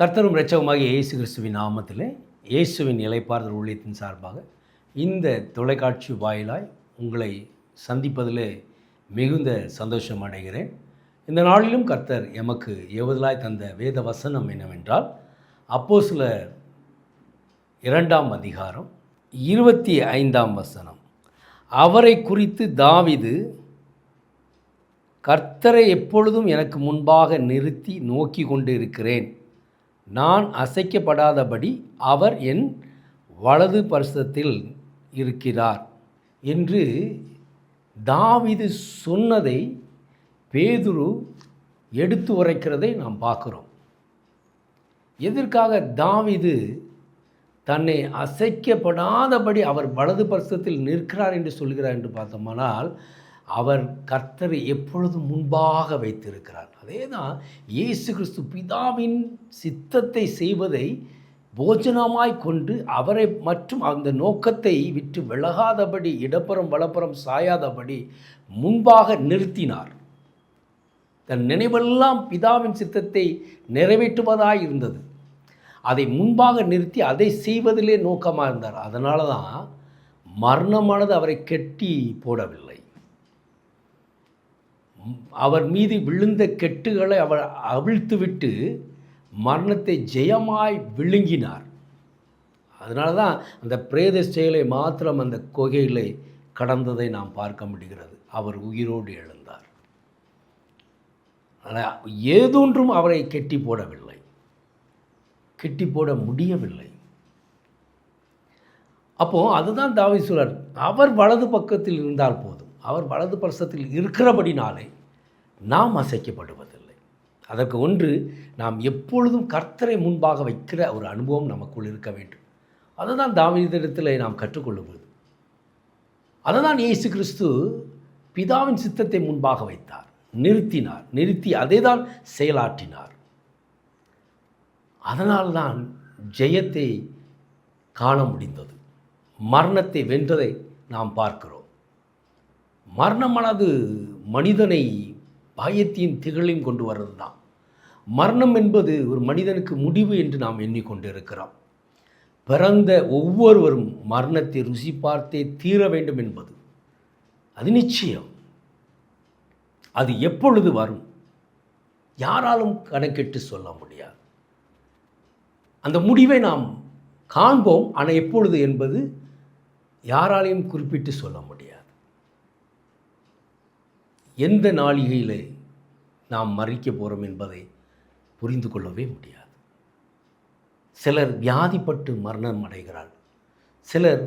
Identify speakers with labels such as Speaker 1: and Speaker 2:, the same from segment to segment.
Speaker 1: கர்த்தரும் இரட்சகருமாகிய இயேசு கிறிஸ்துவின் நாமத்திலே இயேசுவின் இளைப்பாறுதல் ஊழியத்தின் சார்பாக இந்த தொலைக்காட்சி வாயிலாய் உங்களை சந்திப்பதிலே மிகுந்த சந்தோஷம் அடைகிறேன். இந்த நாளிலும் கர்த்தர் எமக்கு ஏவுதலாய் தந்த வேத வசனம் என்னவென்றால், அப்போஸ்தலர் 2ஆம் அதிகாரம் 25ஆம் வசனம். அவரை குறித்து தாவீது, கர்த்தரை எப்பொழுதும் எனக்கு முன்பாக நிறுத்தி நோக்கி கொண்டு இருக்கிறேன், நான் அசைக்கப்படாதபடி அவர் என் வலது பரிசத்தில் இருக்கிறார் என்று தாவீது சொன்னதை பேதுரு எடுத்து உரைக்கிறதை நாம் பார்க்கிறோம். எதற்காக தாவீது தன்னை அசைக்கப்படாதபடி அவர் வலது பரிசத்தில் நிற்கிறார் என்று சொல்கிறார் என்று பார்த்தோமானால், அவர் கர்த்தரை எப்பொழுதும் முன்பாக வைத்திருக்கிறார். அதே தான் இயேசு கிறிஸ்து பிதாவின் சித்தத்தை செய்வதை போஜனமாய் கொண்டு அவரை மற்றும் அந்த நோக்கத்தை விட்டு விலகாதபடி, இடப்புறம் வலப்புறம் சாயாதபடி முன்பாக நிறுத்தினார். தன் நினைவெல்லாம் பிதாவின் சித்தத்தை நிறைவேற்றுவதாய் இருந்தது. அதை முன்பாக நிறுத்தி அதை செய்வதிலே நோக்கமாக இருந்தார். அதனால தான் மரணமானது அவரை கெட்டி போடவில்லை. அவர் மீது விழுந்த கெட்டுகளை அவர் அவிழ்த்துவிட்டு மரணத்தை ஜெயமாய் விழுங்கினார். அதனால தான் அந்த பிரேத செயலை மாத்திரம் அந்த குகைகளை கடந்ததை நாம் பார்க்க முடிகிறது. அவர் உயிரோடு எழுந்தார். ஆனால் ஏதொன்றும் அவரை கெட்டி போடவில்லை, கெட்டி போட முடியவில்லை. அப்போது அதுதான் தாவீது சொல்றார், அவர் வலது பக்கத்தில் இருந்தால் போதும், அவர் வலது பரிசத்தில் இருக்கிறபடினாலே நாம் அசைக்கப்படுவதில்லை. அதற்கு ஒன்று, நாம் எப்பொழுதும் கர்த்தரை முன்பாக வைக்கிற ஒரு அனுபவம் நமக்குள் இருக்க வேண்டும். அதுதான் தாவீதிடத்தில் நாம் கற்றுக்கொள்ளுவது. அதுதான் இயேசு கிறிஸ்து பிதாவின் சித்தத்தை முன்பாக வைத்தார், நிறுத்தினார், நிறுத்தி அதை தான் செயலாற்றினார். அதனால்தான் ஜெயத்தை காண முடிந்தது. மரணத்தை வென்றதை நாம் பார்க்கிறோம். மரணமானது மனிதனை பயத்தையும் திகழையும் கொண்டு வர்றது தான். மரணம் என்பது ஒரு மனிதனுக்கு முடிவு என்று நாம் எண்ணிக்கொண்டு இருக்கிறோம். பிறந்த ஒவ்வொருவரும் மரணத்தை ருசி பார்த்தே தீர வேண்டும் என்பது அது நிச்சயம். அது எப்பொழுது வரும் யாராலும் கணக்கிட்டு சொல்ல முடியாது. அந்த முடிவை நாம் காண்போம், ஆனால் எப்பொழுது என்பது யாராலையும் குறிப்பிட்டு சொல்ல முடியாது. எந்த நாளிகையில் நாம் மறிக்க போகிறோம் என்பதை புரிந்து கொள்ளவே முடியாது. சிலர் வியாதிப்பட்டு மரணம் அடைகிறார்கள், சிலர்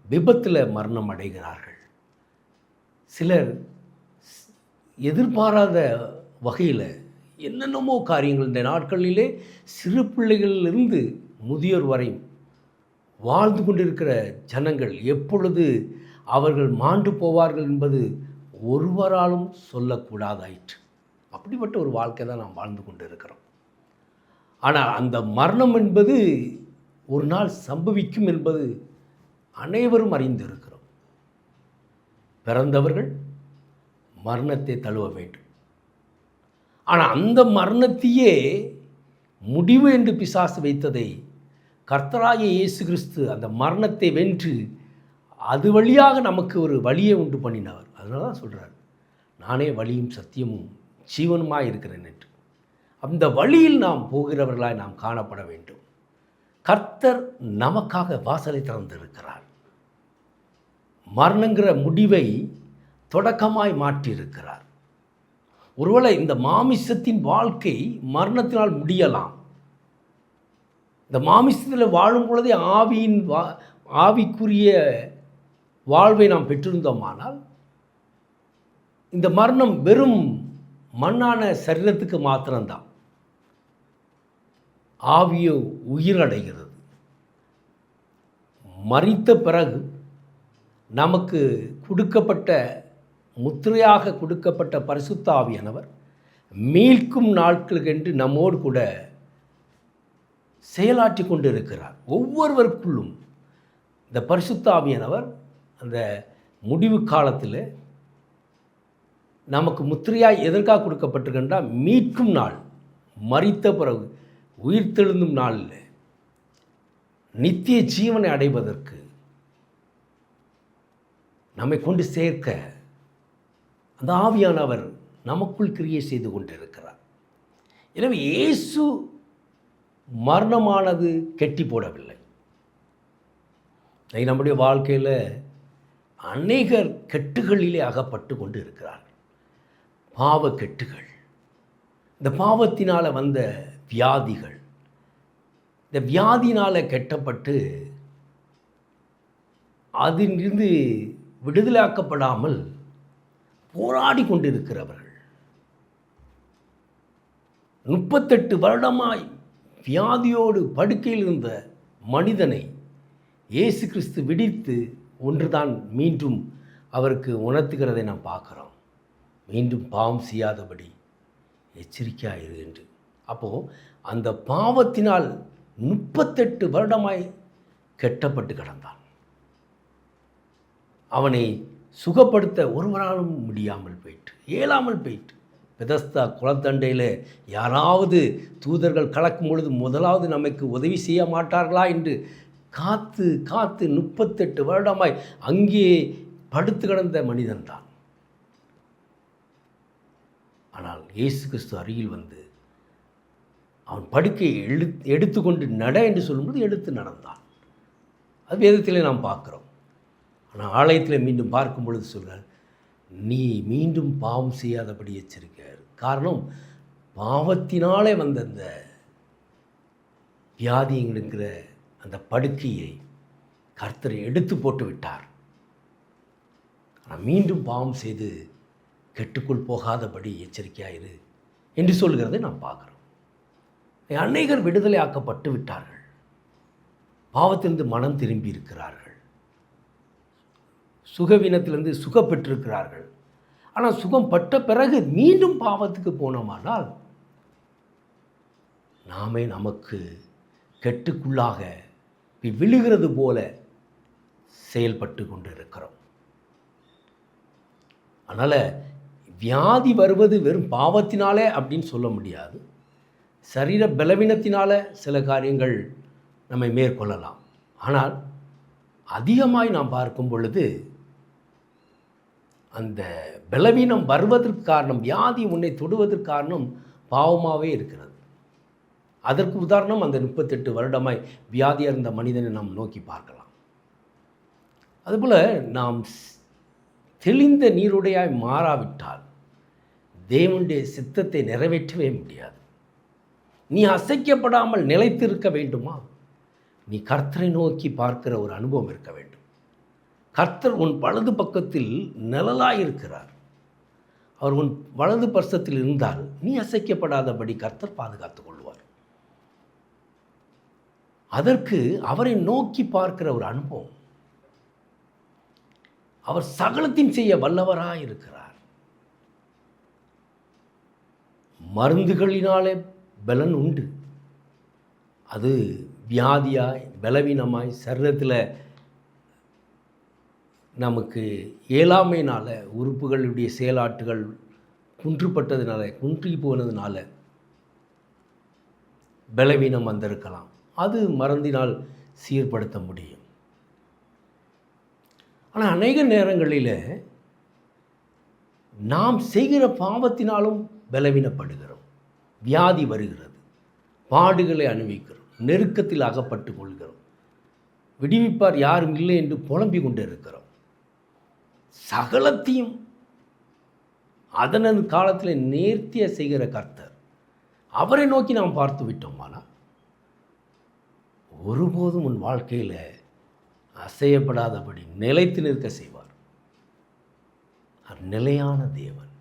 Speaker 1: விபத்தில் மரணம் அடைகிறார்கள், சிலர் எதிர்பாராத வகையில் என்னென்னமோ காரியங்கள். இந்த நாட்களிலே சிறு பிள்ளைகளிலிருந்து முதியோர் வரை வாழ்ந்து கொண்டிருக்கிற ஜனங்கள் எப்பொழுது அவர்கள் மாண்டு போவார்கள் என்பது ஒருவராலும் சொல்லக்கூடாதாயிற்று. அப்படிப்பட்ட ஒரு வாழ்க்கை தான் நாம் வாழ்ந்து கொண்டு இருக்கிறோம். ஆனால் அந்த மரணம் என்பது ஒரு நாள் சம்பவிக்கும் என்பது அனைவரும் அறிந்து இருக்கிறோம். பிறந்தவர்கள் மரணத்தை தழுவ வேண்டும். ஆனால் அந்த மரணத்தையே முடிவு என்று பிசாசு வைத்ததை கர்த்தராகிய இயேசு கிறிஸ்து அந்த மரணத்தை வென்று அது வழியாக நமக்கு ஒரு வழியை உண்டு பண்ணினவர். அதனால தான் சொல்கிறார், நானே வழியும் சத்தியமும் ஜீவனுமாய் இருக்கிறேன் என்று. அந்த வழியில் நாம் போகிறவர்களாய் நாம் காணப்பட வேண்டும். கர்த்தர் நமக்காக வாசலை திறந்திருக்கிறார். மரணங்கிற முடிவை தொடக்கமாய் மாற்றியிருக்கிறார். ஒருவேளை இந்த மாமிசத்தின் வாழ்க்கை மரணத்தினால் முடியலாம். இந்த மாமிசத்தில் வாழும் பொழுதே ஆவிக்குரிய வாழ்வை நாம் பெற்றிருந்தோமானால், இந்த மரணம் வெறும் மண்ணான சரீரத்துக்கு மாத்திரம்தான். ஆவியோ உயிரடைகிறது. மரித்த பிறகு நமக்கு கொடுக்கப்பட்ட முத்திரையாக கொடுக்கப்பட்ட பரிசுத்த ஆவியானவர் மீட்கும் நாட்களுக்கென்று நம்மோடு கூட செயலாற்றி கொண்டு இருக்கிறார். ஒவ்வொருவருக்குள்ளும் இந்த பரிசுத்த ஆவியானவர் அந்த முடிவு காலத்தில் நமக்கு முத்திரையாய் எதற்காக கொடுக்கப்பட்டிருக்கின்றால், மீட்கும் நாள், மரித்த பிறகு உயிர்த்தெழுந்தும் நாளில் நித்திய ஜீவனை அடைவதற்கு நம்மை கொண்டு சேர்க்க அந்த ஆவியானவர் நமக்குள் கிரியை செய்து கொண்டிருக்கிறார். எனவே இயேசு மரணமானது கெட்டி போடவில்லை. நம்முடைய வாழ்க்கையில் அநேகர் கெட்டுகளிலே அகப்பட்டு கொண்டு இருக்கிறார்கள். பாவ கெட்டுகள், இந்த பாவத்தினால் வந்த வியாதிகள், இந்த வியாதினால் கெட்டப்பட்டு அதிலிருந்து விடுதலாக்கப்படாமல் போராடி கொண்டிருக்கிறவர்கள், 38 வருடமாய் வியாதியோடு படுக்கையில் இருந்த மனிதனை இயேசு கிறிஸ்து விடித்து ஒன்றுதான் மீண்டும் அவருக்கு உணர்த்துகிறதை நாம் பார்க்குறோம். மீண்டும் பாவம் செய்யாதபடி எச்சரிக்கையாயிரு என்று. அப்போது அந்த பாவத்தினால் 38 வருடமாய் கெட்டப்பட்டு கிடந்தான். அவனை சுகப்படுத்த ஒருவராலும் முடியாமல் போயிட்டு, இயலாமல் போயிட்டு, பெதஸ்தா குளத்தண்டையில் யாராவது தூதர்கள் கலக்கும் பொழுது முதலாவது நமக்கு உதவி செய்ய மாட்டார்களா என்று காத்து காத்து 38 வருடமாய் அங்கே படுத்து கிடந்த மனிதன்தான். ஆனால் இயேசு கிறிஸ்து அருகில் வந்து அவன் படுக்கையை எடுத்துக்கொண்டு நட என்று சொல்லும்போது எடுத்து நடந்தான். அது வேதத்திலே நாம் பார்க்குறோம். ஆனால் ஆலயத்தில் மீண்டும் பார்க்கும் பொழுது சொல்கிறார், நீ மீண்டும் பாவம் செய்யாதபடி எச்சரிக்கையார். காரணம், பாவத்தினாலே வந்த அந்த வியாதி இருக்கிற அந்த படுக்கையை கர்த்தர் எடுத்து போட்டு விட்டார். ஆனால் மீண்டும் பாவம் செய்து கெட்டுக்குள் போகாதபடி எச்சரிக்கையாயிரு என்று சொல்கிறதை நாம் பார்க்குறோம். அநேகர் விடுதலை ஆக்கப்பட்டு விட்டார்கள். பாவத்திலிருந்து மனம் திரும்பி இருக்கிறார்கள். சுகவீனத்திலிருந்து சுகப்பெற்றிருக்கிறார்கள். ஆனால் சுகம் பட்ட பிறகு மீண்டும் பாவத்துக்கு போனோமானால் நாமே நமக்கு கெட்டுக்குள்ளாக விழுகிறது போல செயல்பட்டு கொண்டு இருக்கிறோம். அதனால் வியாதி வருவது வெறும் பாவத்தினாலே அப்படின்னு சொல்ல முடியாது. சரீர பலவீனத்தினால சில காரியங்கள் நம்மை மேற்கொள்ளலாம். ஆனால் அதிகமாய் நாம் பார்க்கும் பொழுது அந்த பலவீனம் வருவதற்கு காரணம், வியாதி உன்னை தொடுவதற்கு காரணம் பாவமாகவே இருக்கிறது. அதற்கு உதாரணம் அந்த 38 வருடமாய் வியாதியாக இருந்த மனிதனை நாம் நோக்கி பார்க்கலாம். அதுபோல் நாம் தெளிந்த நீருடையாய் மாறாவிட்டால் தேவனுடைய சித்தத்தை நிறைவேற்றவே முடியாது. நீ அசைக்கப்படாமல் நிலைத்திருக்க வேண்டுமா? நீ கர்த்தரை நோக்கி பார்க்கிற ஒரு அனுபவம் இருக்க வேண்டும். கர்த்தர் உன் வலது பக்கத்தில் நிழலாயிருக்கிறார். அவர் உன் வலது பர்சத்தில் இருந்தால் நீ அசைக்கப்படாதபடி கர்த்தர் பாதுகாத்துக் கொள்வார். அதற்கு அவரை நோக்கி பார்க்கிற ஒரு அனுபவம். அவர் சகலத்தையும் செய்ய வல்லவராயிருக்கிறார். மருந்துகளினாலே பலன் உண்டு. அது வியாதியாய் பலவீனமாய் சரீரத்தில் நமக்கு இயலாமையினால் உறுப்புகளுடைய செயலாட்டுகள் குன்றுபட்டதுனால, குன்றி போனதுனால பலவீனம் வந்திருக்கலாம். அது மருந்தினால் சீர்படுத்த முடியும். ஆனால் அநேக நேரங்களில் நாம் செய்கிற பாவத்தினாலும் பலவீனப்படுகிறோம். வியாதி வருகிறது, பாடுகளை அனுபவிக்கிறோம், நெருக்கத்தில் அகப்பட்டு கொள்கிறோம், விடுவிப்பார் யாரும் இல்லை என்று புலம்பிக் கொண்டு இருக்கிறோம். சகலத்தையும் அதனது காலத்தில் நேர்த்திய செய்கிற கர்த்தர், அவரை நோக்கி நாம் பார்த்து விட்டோமானால் ஒருபோதும் உன் வாழ்க்கையில் அசையப்படாதபடி நிலைத்து நிற்க செய்வார். நிலையான தேவன்,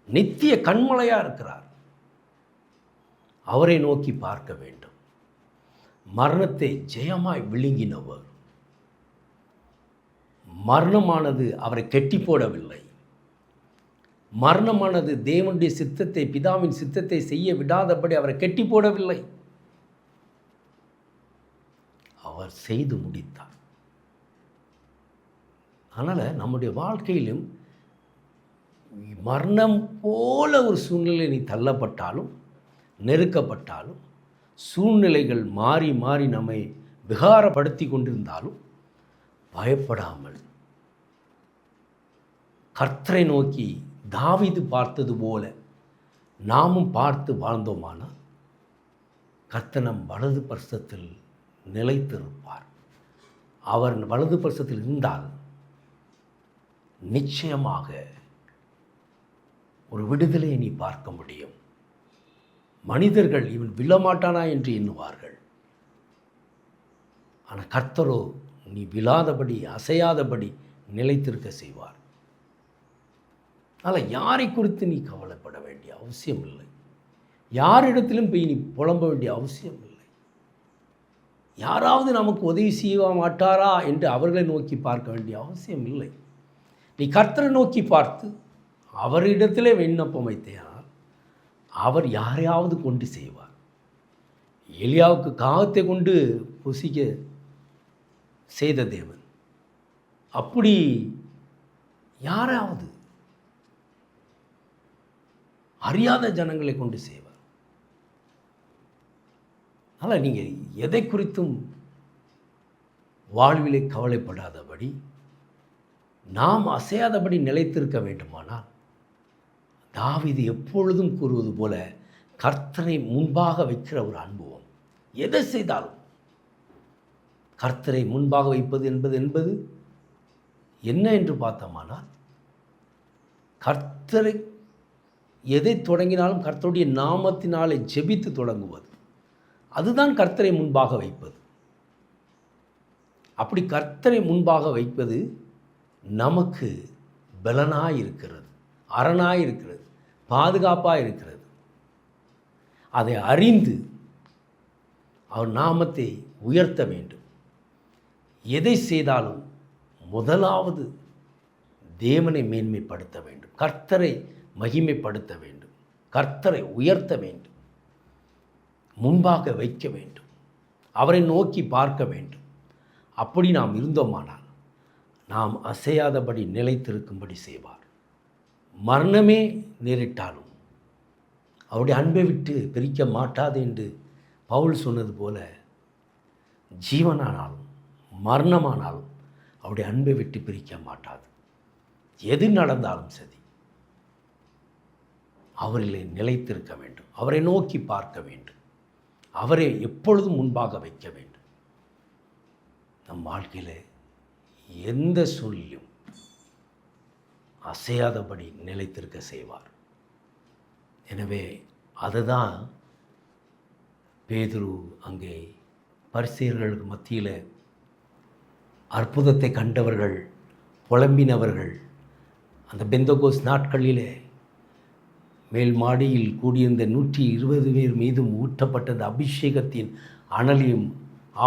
Speaker 1: நித்திய கண்மலையாக இருக்கிறார். அவரை நோக்கி பார்க்க வேண்டும். மரணத்தை ஜெயமாய் விழுங்கினவர். மரணமானது அவரை கெட்டி போடவில்லை. மரணமானது தேவனுடைய சித்தத்தை, பிதாவின் சித்தத்தை செய்ய விடாதபடி அவரை கெட்டி போடவில்லை. அவர் செய்து முடித்தார். அதனால் நம்முடைய வாழ்க்கையிலும் மரணம் போல ஒரு சூழ்நிலை நீ தள்ளப்பட்டாலும், நெருக்கப்பட்டாலும், சூழ்நிலைகள் மாறி மாறி நம்மை விகாரப்படுத்தி கொண்டிருந்தாலும் பயப்படாமல் கர்த்தரை நோக்கி தாவீது பார்த்தது போல நாமும் பார்த்து வாழ்ந்தோமானால் கர்த்தர் நம் வலது பரிசத்தில் நிலைத்திருப்பார். அவர் வலது பரிசத்தில் இருந்தால் நிச்சயமாக ஒரு விடுதலையை நீ பார்க்க முடியும். மனிதர்கள் இவன் விழமாட்டானா என்று எண்ணுவார்கள். ஆனால் கர்த்தரோ நீ விழாதபடி அசையாதபடி நிலைத்திருக்க செய்வார். அதனால் யாரை குறித்து நீ கவலைப்பட வேண்டிய அவசியம் இல்லை. யாரிடத்திலும் போய் நீ புலம்ப வேண்டிய அவசியம் இல்லை. யாராவது நமக்கு உதவி செய்ய மாட்டாரா என்று அவர்களை நோக்கி பார்க்க வேண்டிய அவசியம் இல்லை. நீ கர்த்தரை நோக்கி பார்த்து அவரிடத்திலே விண்ணப்பம் வைத்தேனால் அவர் யாரையாவது கொண்டு செய்வார். எலியாவுக்கு காகத்தை கொண்டு புசிக்க செய்த தேவன் அப்படி யாராவது அறியாத ஜனங்களை கொண்டு செய்வார். அதனால் நீங்கள் எதை குறித்தும் வாழ்விலே கவலைப்படாதபடி நாம் அசையாதபடி நிலைத்திருக்க வேண்டுமானால் தாவீது எப்பொழுதும் கூறுவது போல கர்த்தரை முன்பாக வைக்கிற ஒரு அனுபவம். எதை செய்தாலும் கர்த்தரை முன்பாக வைப்பது என்பது என்ன என்று பார்த்தோமானால் கர்த்தரை எதை தொடங்கினாலும் கர்த்தருடைய நாமத்தினாலே ஜெபித்து தொடங்குவது. அதுதான் கர்த்தரை முன்பாக வைப்பது. அப்படி கர்த்தரை முன்பாக வைப்பது நமக்கு பலனாக இருக்கிறது, அரணாக இருக்கிறது, பாதுகாப்பாக இருக்கிறது. அதை அறிந்து அவர் நாமத்தை உயர்த்த வேண்டும். எதை செய்தாலும் முதலாவது தேவனை மேன்மைப்படுத்த வேண்டும், கர்த்தரை மகிமைப்படுத்த வேண்டும், கர்த்தரை உயர்த்த வேண்டும், முன்பாக வைக்க வேண்டும், அவரை நோக்கி பார்க்க வேண்டும். அப்படி நாம் இருந்தோமானால் நாம் அசையாதபடி நிலைத்திருக்கும்படி செய்வார். மரணமே நேரிட்டாலும் அவருடைய அன்பை விட்டு பிரிக்க மாட்டாது என்று பவுல் சொன்னது போல ஜீவனானாலும் மரணமானாலும் அவருடைய அன்பை விட்டு பிரிக்க மாட்டாது. எது நடந்தாலும் சரி அவரிலே நிலைத்திருக்க வேண்டும், அவரை நோக்கி பார்க்க வேண்டும், அவரை எப்பொழுதும் முன்பாக வைக்க வேண்டும். நம் வாழ்க்கையில் எந்த சூழ்நிலையும் அசையாதபடி நிலைத்திருக்க செய்வார். எனவே அதுதான் பேதுரு அங்கே பரிசேயர்களுக்கு மத்தியில் அற்புதத்தை கண்டவர்கள், புலம்பினவர்கள், அந்த பெந்தகோஸ் நாட்களிலே மேல் மாடியில் கூடியிருந்த 120 பேர் மீதும் ஊற்றப்பட்டது அபிஷேகத்தின் அனலையும்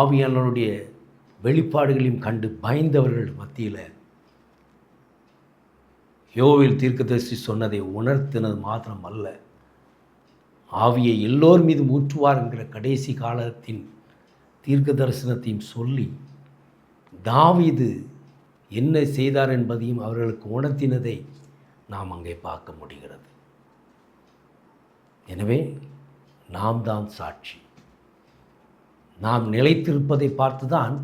Speaker 1: ஆவியானவருடைய வெளிப்பாடுகளையும் கண்டு பயந்தவர்கள் மத்தியில் யோவேல் தீர்க்கதரிசி சொன்னதை உணர்த்தினது மாத்திரம் அல்ல, ஆவியை எல்லோர் மீதும் ஊற்றுவார் என்கிற கடைசி காலத்தின் தீர்க்க தரிசனத்தையும் சொல்லி தாவீது என்ன செய்தார் என்பதையும் அவர்களுக்கு உணர்த்தினதை நாம் அங்கே பார்க்க முடிகிறது. எனவே நாம் தான் சாட்சி. நாம் நிலைத்திருப்பதை பார்த்துதான்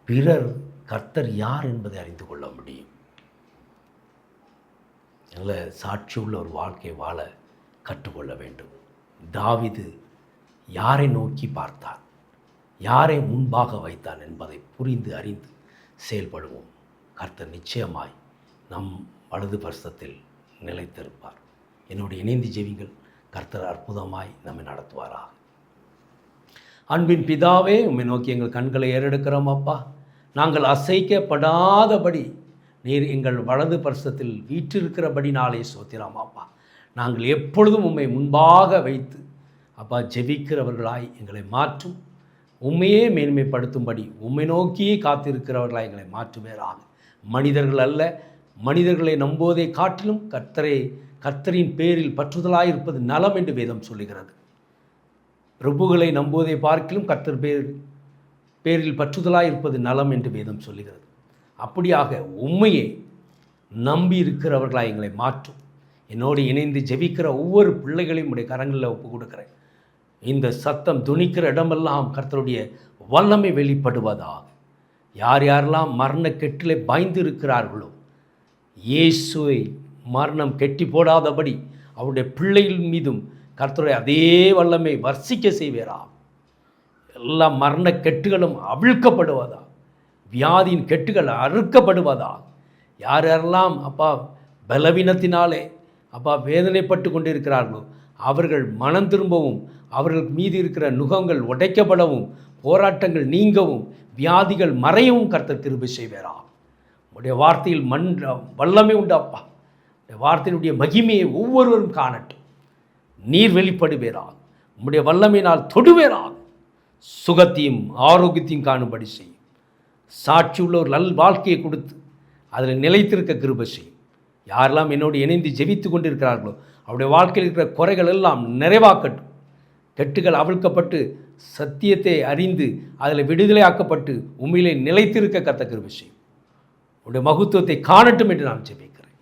Speaker 1: பிறர் கர்த்தர் யார் என்பதை அறிந்து கொள்ள முடியும். நல்ல சாட்சி உள்ள ஒரு வாழ்க்கை வாழ கற்றுக்கொள்ள வேண்டும். தாவீது யாரை நோக்கி பார்த்தான், யாரை முன்பாக வைத்தான் என்பதை புரிந்து அறிந்து செயல்படுவோம். கர்த்தர் நிச்சயமாய் நம் வலது பரிசத்தில் நிலைத்திருப்பார். என்னோடு இணைந்து ஜெபிங்கள். கர்த்தர் அற்புதமாய் நம்மை நடத்துவாராக. அன்பின் பிதாவே, உம்மை நோக்கி எங்கள் கண்களை ஏறெடுக்கிறோம் அப்பா. நாங்கள் அசைக்கப்படாதபடி நீர் எங்கள் வலது பரிசத்தில் வீற்றிருக்கிறபடினாலே சோத்திரம் அப்பா. நாங்கள் எப்பொழுதும் உம்மை முன்பாக வைத்து அப்பா ஜெபிக்கிறவர்களாய் எங்களை மாற்றும். உண்மையே மேன்மைப்படுத்தும்படி உம்மை நோக்கியே காத்திருக்கிறவர்களாய் எங்களை மாற்றுவேராக. மனிதர்கள் அல்ல, மனிதர்களை நம்புவதை காட்டிலும் கர்த்தரின் பேரில் பற்றுதலாய் இருப்பது நலம் என்று வேதம் சொல்லுகிறது. பிரபுகளை நம்புவதை பார்க்கிலும் கர்த்தர் பேரில் பற்றுதலாய் இருப்பது நலம் என்று வேதம் சொல்லுகிறது. அப்படியாக உண்மையை நம்பி இருக்கிறவர்களாய் எங்களை மாற்றும். என்னோடு இணைந்து ஜெபிக்கிற ஒவ்வொரு பிள்ளைகளையும் உடைய கரங்களில் ஒப்பு கொடுக்குறேன். இந்த சத்தம் துணிக்கிற இடமெல்லாம் கர்த்தருடைய வல்லமை வெளிப்படுவதாக. யார் யாரெல்லாம் மரண கெட்டிலே பயந்து இருக்கிறார்களோ, இயேசுவை மரணம் கெட்டி போடாதபடி அவருடைய பிள்ளைகள் மீதும் கர்த்தருடைய அதே வல்லமை வர்ஷிக்க செய்வாரா. எல்லா மரண கெட்டுகளும் அவிழ்க்கப்படுவதா, வியாதியின் கெட்டுகள் அறுக்கப்படுவதா. யார் யாரெல்லாம் அப்பா பலவீனத்தினாலே அப்பா வேதனைப்பட்டு கொண்டிருக்கிறார்களோ அவர்கள் மனம் திரும்பவும், அவர்கள் மீது இருக்கிற நுகங்கள் உடைக்கப்படவும், போராட்டங்கள் நீங்கவும், வியாதிகள் மறையவும் கர்த்தர் கிருபை செய்வாரா. உடைய வார்த்தையில் வல்லமை உண்டு அப்பா. வார்த்தையினுடைய மகிமையை ஒவ்வொருவரும் காணட்டும். நீர் வெளிப்படுவேரா. உம்முடைய வல்லமையினால் தொடுவேரா. சுகத்தையும் ஆரோக்கியத்தையும் காணும்படி செய்யும். சாட்சி உள்ள ஒரு நல் வாழ்க்கையை கொடுத்து அதில் நிலைத்திருக்க கிருபை செய்யும். யாரெல்லாம் என்னோடு இணைந்து ஜெபித்து கொண்டிருக்கிறார்களோ அவருடைய வாழ்க்கையில் இருக்கிற குறைகள் எல்லாம் நிறைவாக்கட்டும். கெட்டுகள் அவிழ்க்கப்பட்டு சத்தியத்தை அறிந்து அதில் விடுதலையாக்கப்பட்டு உண்மையிலே நிலைத்திருக்க கர்த்தர் கிருபை செய்யும். உடைய மகத்துவத்தை காணட்டும் என்று நான் ஜெபிக்கிறேன்.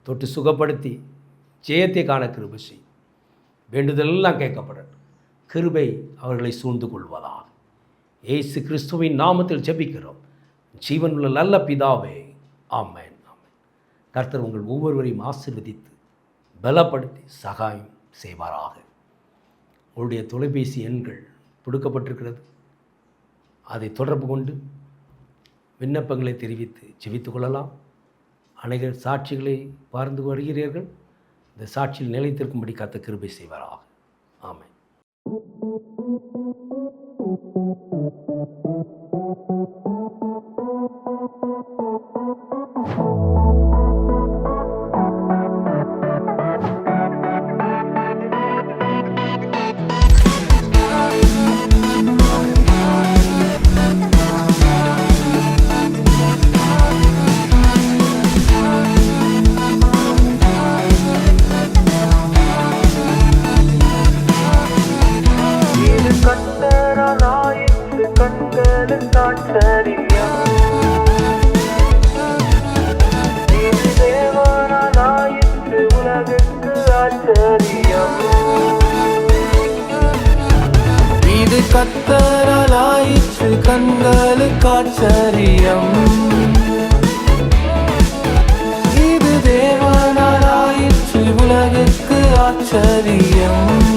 Speaker 1: தொட்டு சுகப்படுத்தி ஜெயத்தை காண கிருபை செய்யும். வேண்டுதலெல்லாம் கேட்கப்படட்டும். கிருபை அவர்களை சூழ்ந்து கொள்வதாக இயேசு கிறிஸ்துவின் நாமத்தில் ஜெபிக்கிறோம் ஜீவனுள்ள நல்ல பிதாவே, ஆமென். கர்த்தர் உங்கள் ஒவ்வொருவரையும் ஆசீர்வதித்து பலப்படுத்தி சகாயம் செய்வாராக. உங்களுடைய தொலைபேசி எண்கள் கொடுக்கப்பட்டிருக்கிறது. அதை தொடர்பு கொண்டு விண்ணப்பங்களை தெரிவித்து ஜெபித்து கொள்ளலாம். அநேக சாட்சிகளை பார்த்து வருகிறீர்கள். இந்த சாட்சியில் நிலைத்திருக்கும்படி கர்த்தர் கிருபை செய்வாராக. ஆமென்.
Speaker 2: இது கர்த்தராலாயிற்று கண்களுக்கு ஆச்சரியம். இது தேவனாலாயிற்று உலகுக்கு ஆச்சரியம்.